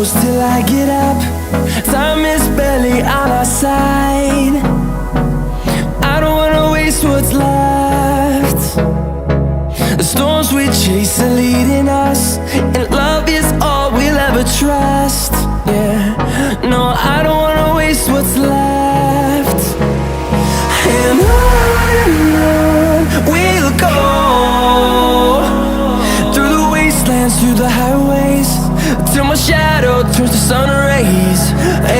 close till I get up. Time is barely on our side. I don't wanna waste what's left. The storms we chase are leading us, and love is all we'll ever trust. Yeah, no, I don't wanna waste what's left. And on we'll go, through the wastelands, through the highways, till my shadow turns to sun rays.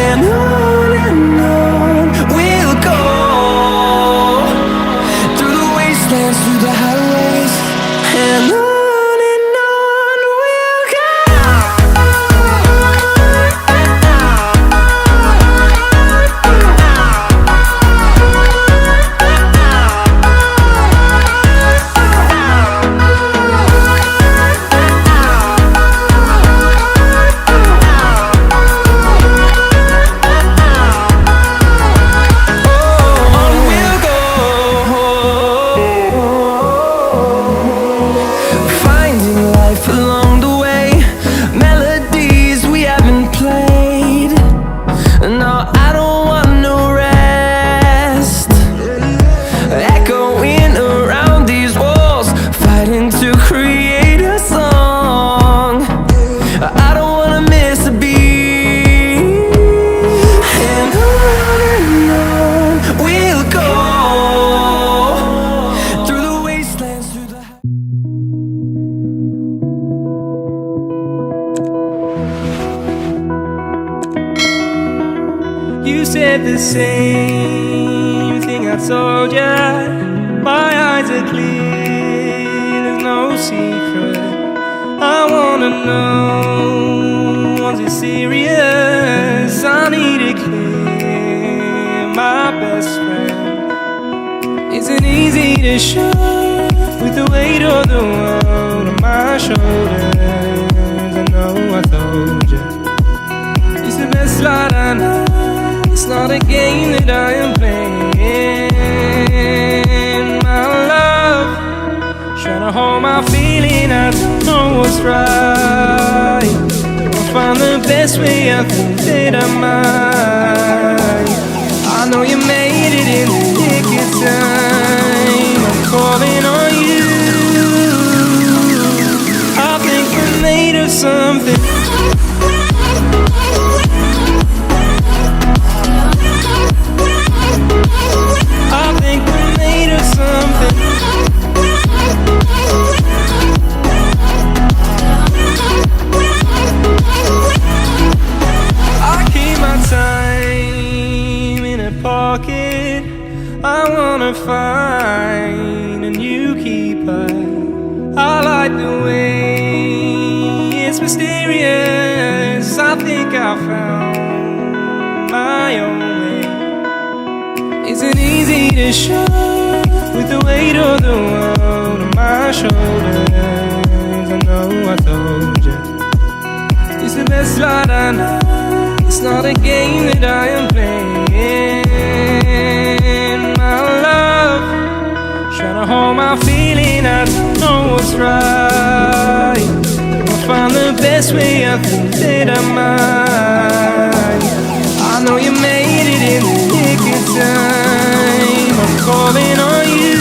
And on we'll go, through the wastelands, through the highways, and on we'll go. The same thing I told ya. My eyes are clear, there's no secret. I wanna know, was it serious? I need it clear, my best friend. Isn't easy to show, with the weight of the world on my shoulders. I know I told ya, it's the best light I know. It's not a game that I am playing, my love. Trying to hold my feeling, I don't know what's right. I'll find the best way, I think that I might. I know you made it in the nick of time. I'm calling on you. I think we're made of something. I think we're made of something. I keep my time in a pocket. I wanna find a new keeper. I like the way it's mysterious. I think I found my own way. Isn't easy to show, with the weight of the world on my shoulders. I know I told you, it's the best light I know. It's not a game that I am playing, my love. Trying to hold my feeling, I don't know what's right. I'll find the best way, I think that I might. I know you made it in the nick of time. I'm calling on you.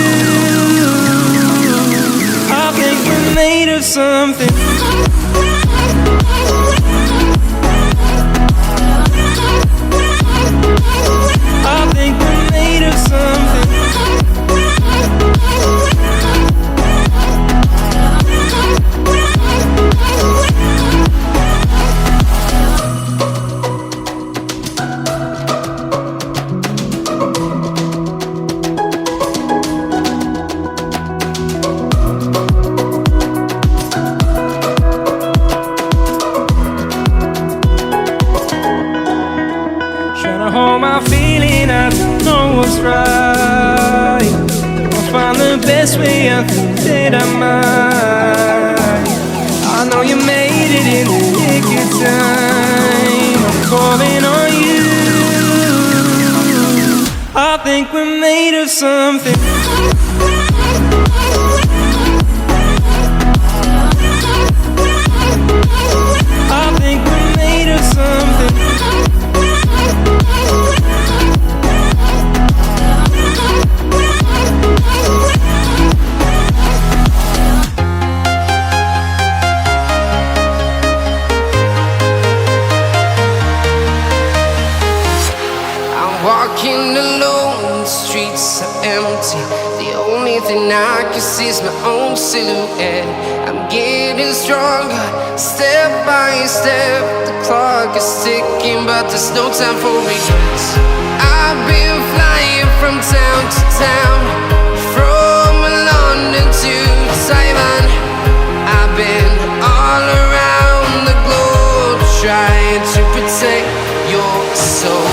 I think we're made of something. I think we're made of something. Hold my feeling, I don't know what's right. I'll find the best way, I think that I might. I know you made it in the nick of time. I'm calling on you. I think we're made of something. I think we're made of Walking alone, the streets are empty. The only thing I can see is my own silhouette. I'm getting stronger, step by step. The clock is ticking, but there's no time for regrets. I've been flying from town to town, from London to Taiwan. I've been all around the globe, trying to protect your soul.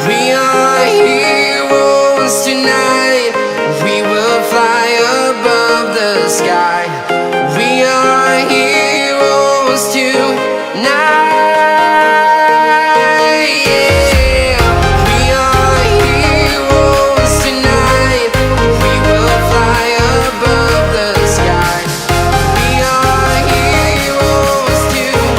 We are heroes tonight. We will fly above the sky. We are heroes tonight. Yeah. We are heroes tonight. We will fly above the sky. We are heroes tonight.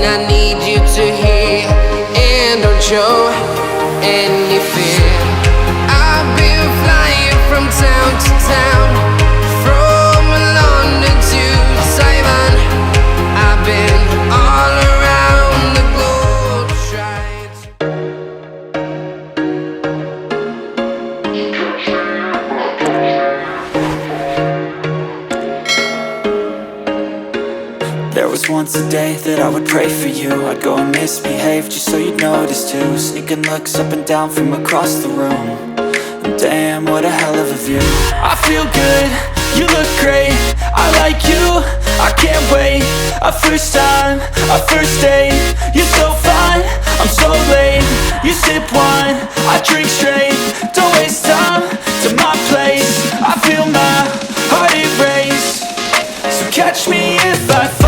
I need you to hear and don't show any fear. I've been flying from town to town, from London to Taiwan. I've been all around the globe trying to. There was once a day that I would pray for you. I'd go and misbehave just so you'd notice too. Sneaking looks up and down from across the room. And damn, what a hell of a view. I feel good, you look great, I like you, I can't wait. A first time, a first date. You're so fine, I'm so late. You sip wine, I drink straight. Don't waste time to my place. I feel my heart erase. So catch me if I fall.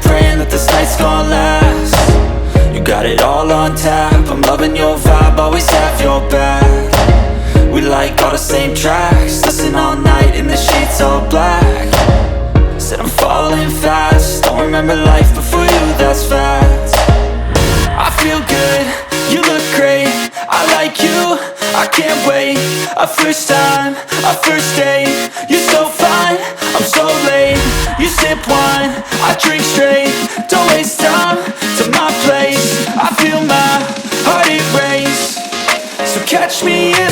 Praying that this night's gonna last. You got it all on tap. I'm loving your vibe, always have your back. We like all the same tracks. Listen all night in the sheets all black. Said I'm falling fast. Don't remember life before you, that's fact. I feel good, you look great, I like you, I can't wait. A first time, a first date. You're so fine, I'm so late. You sip wine, I drink straight. Don't waste time to my place. I feel my heart erase. So catch me in